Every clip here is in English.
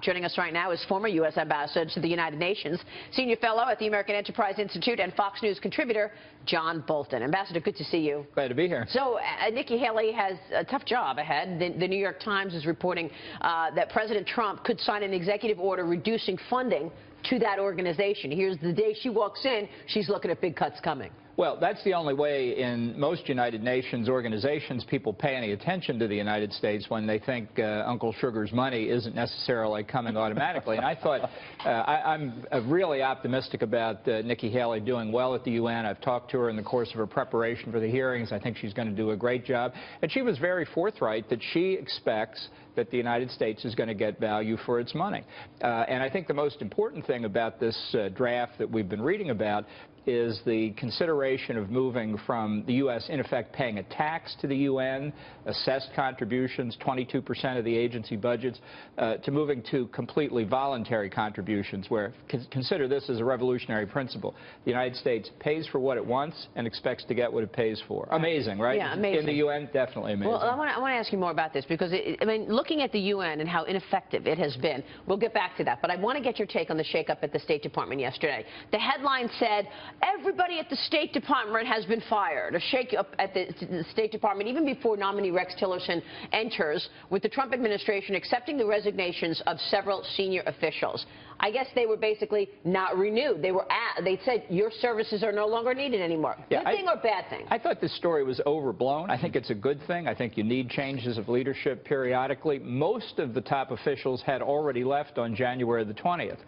Joining us right now is former U.S. Ambassador to the United Nations, Senior Fellow at the American Enterprise Institute, and Fox News contributor, John Bolton. Ambassador, good to see you. Glad to be here. So, Nikki Haley has a tough job ahead. The New York Times is reporting that President Trump could sign an executive order reducing funding to that organization. Here's the day she walks in, she's looking at big cuts coming. Well, that's the only way in most United Nations organizations people pay any attention to the United States, when they think Uncle Sugar's money isn't necessarily coming automatically. And I thought, I'm really optimistic about Nikki Haley doing well at the UN. I've talked to her in the course of her preparation for the hearings. I think she's going to do a great job. And she was very forthright that she expects that the United States is going to get value for its money. And I think the most important thing about this draft that we've been reading about is the consideration of moving from the U.S. in effect paying a tax to the UN, assessed contributions, 22% of the agency budgets, to moving to completely voluntary contributions, where consider this as a revolutionary principle. The United States pays for what it wants and expects to get what it pays for. Amazing, right? Yeah, amazing. In the UN, definitely amazing. Well, I want to ask you more about this, because, I mean, looking at the UN and how ineffective it has been, we'll get back to that, but I want to get your take on the shakeup at the State Department yesterday. The headline said, everybody at the State Department has been fired. A shake-up at the State Department, even before nominee Rex Tillerson enters, with the Trump administration accepting the resignations of several senior officials. I guess they were basically not renewed. They said your services are no longer needed anymore. Good thing or bad thing? I thought this story was overblown. I think it's a good thing. I think you need changes of leadership periodically. Most of the top officials had already left on January the 20th.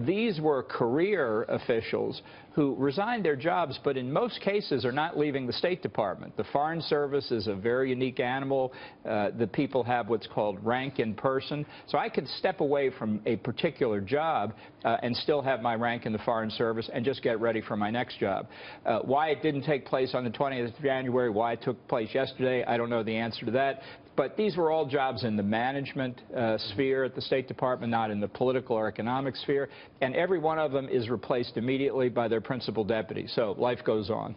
These were career officials who resigned their jobs, but in most cases are not leaving the State Department. The Foreign Service is a very unique animal. The people have what's called rank in person. So I could step away from a particular job and still have my rank in the Foreign Service and just get ready for my next job. Why it didn't take place on the 20th of January, why it took place yesterday, I don't know the answer to that. But these were all jobs in the management sphere at the State Department, not in the political or economic sphere. And every one of them is replaced immediately by their principal deputy. So life goes on.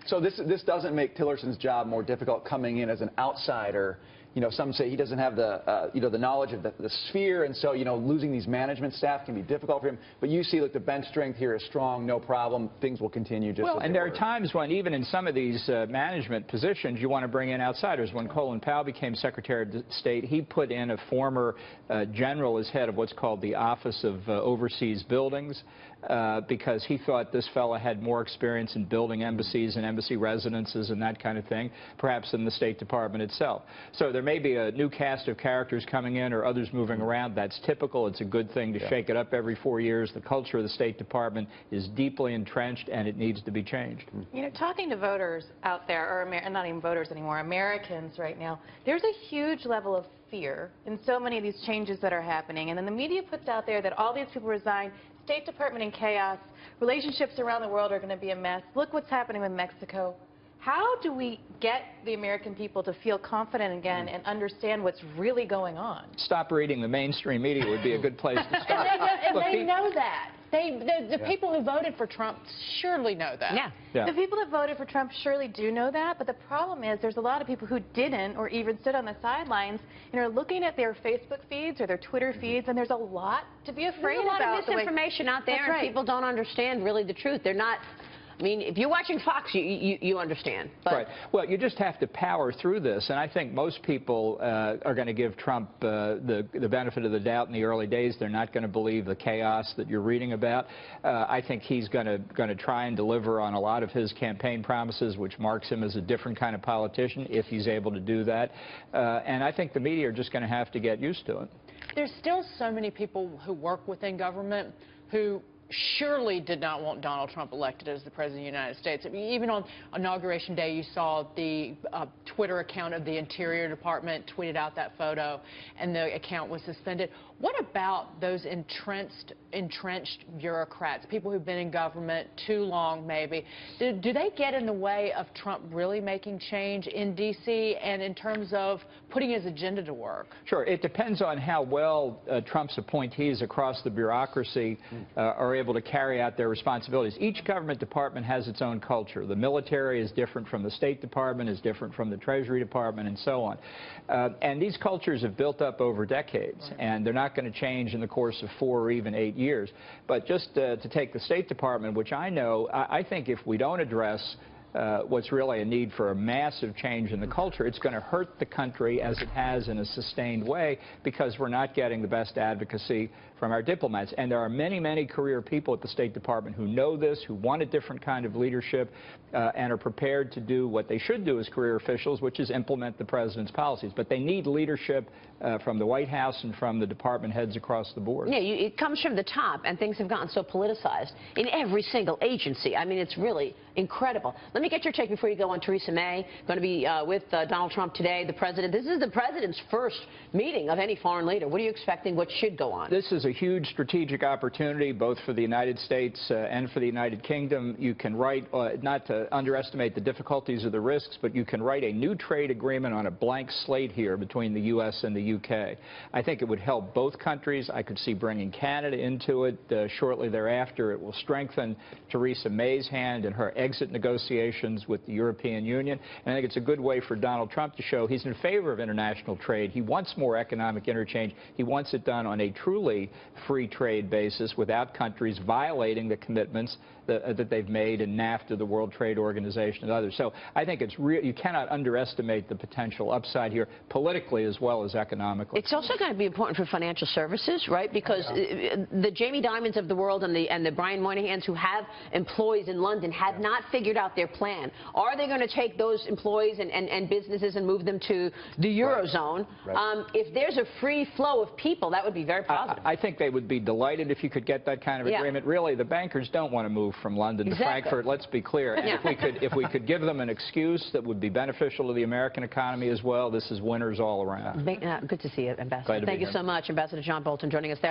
So this doesn't make Tillerson's job more difficult coming in as an outsider. You know, some say he doesn't have the, the knowledge of the sphere, and so, losing these management staff can be difficult for him. But you see, look, the bench strength here is strong, no problem. Things will continue just well, and there are times when even in some of these management positions, you want to bring in outsiders. When Colin Powell became Secretary of State, he put in a former general as head of what's called the Office of Overseas Buildings, because he thought this fellow had more experience in building embassies and embassy residences and that kind of thing, perhaps than the State Department itself. So there may be a new cast of characters coming in or others moving around. That's typical. It's a good thing to shake it up every 4 years. The culture of the State Department is deeply entrenched, and it needs to be changed. You know, talking to voters out there, or not even voters anymore, Americans right now, there's a huge level of fear in so many of these changes that are happening. And then the media puts out there that all these people resign, State Department in chaos, relationships around the world are going to be a mess. Look what's happening with Mexico. How do we get the American people to feel confident again and understand what's really going on? Stop reading the mainstream media would be a good place to start. They know that. The people who voted for Trump surely know that. Yeah. The people that voted for Trump surely do know that, but the problem is there's a lot of people who didn't, or even stood on the sidelines and are looking at their Facebook feeds or their Twitter feeds, and there's a lot to be afraid about. There's a lot of misinformation out there, and people don't understand really the truth. They're not. I mean, if you're watching Fox, you understand. But right. Well, you just have to power through this, and I think most people are going to give Trump the benefit of the doubt in the early days. They're not going to believe the chaos that you're reading about. I think he's going to try and deliver on a lot of his campaign promises, which marks him as a different kind of politician if he's able to do that. And I think the media are just going to have to get used to it. There's still so many people who work within government who surely did not want Donald Trump elected as the President of the United States. I mean, even on Inauguration Day, you saw the Twitter account of the Interior Department tweeted out that photo, and the account was suspended. What about those entrenched bureaucrats, people who've been in government too long, maybe? Do they get in the way of Trump really making change in D.C. and in terms of putting his agenda to work? Sure. It depends on how well Trump's appointees across the bureaucracy are able to carry out their responsibilities. Each government department has its own culture. The military is different from the State Department, is different from the Treasury Department, and so on. And these cultures have built up over decades, and they're not going to change in the course of 4 or even 8 years. But just to take the State Department, which I know, I think if we don't address what's really a need for a massive change in the culture, it's going to hurt the country as it has in a sustained way, because we're not getting the best advocacy from our diplomats. And there are many, many career people at the State Department who know this, who want a different kind of leadership, and are prepared to do what they should do as career officials, which is implement the president's policies. But they need leadership from the White House and from the department heads across the board. Yeah, it comes from the top, and things have gotten so politicized in every single agency. I mean, it's really incredible. Let me get your take before you go on Theresa May. Going to be with Donald Trump today, the president. This is the president's first meeting of any foreign leader. What are you expecting? What should go on? This is a huge strategic opportunity, both for the United States and for the United Kingdom. You can write, not to underestimate the difficulties or the risks, but you can write a new trade agreement on a blank slate here between the U.S. and the UK. I think it would help both countries. I could see bringing Canada into it shortly thereafter. It will strengthen Theresa May's hand in her exit negotiations with the European Union. And I think it's a good way for Donald Trump to show he's in favor of international trade. He wants more economic interchange. He wants it done on a truly free trade basis without countries violating the commitments that they've made in NAFTA, the World Trade Organization, and others. So I think it's real. You cannot underestimate the potential upside here, politically as well as economically. It's also going to be important for financial services, right? Because the Jamie Dimons of the world and the Brian Moynihans who have employees in London have not figured out their plan. Are they going to take those employees and businesses and move them to the Eurozone? Right. If there's a free flow of people, that would be very positive. I think they would be delighted if you could get that kind of agreement. Really, the bankers don't want to move from London to Frankfurt. Let's be clear. And if we could give them an excuse that would be beneficial to the American economy as well, this is winners all around. Good to see you, Ambassador. Thank you so much, Ambassador John Bolton, joining us there.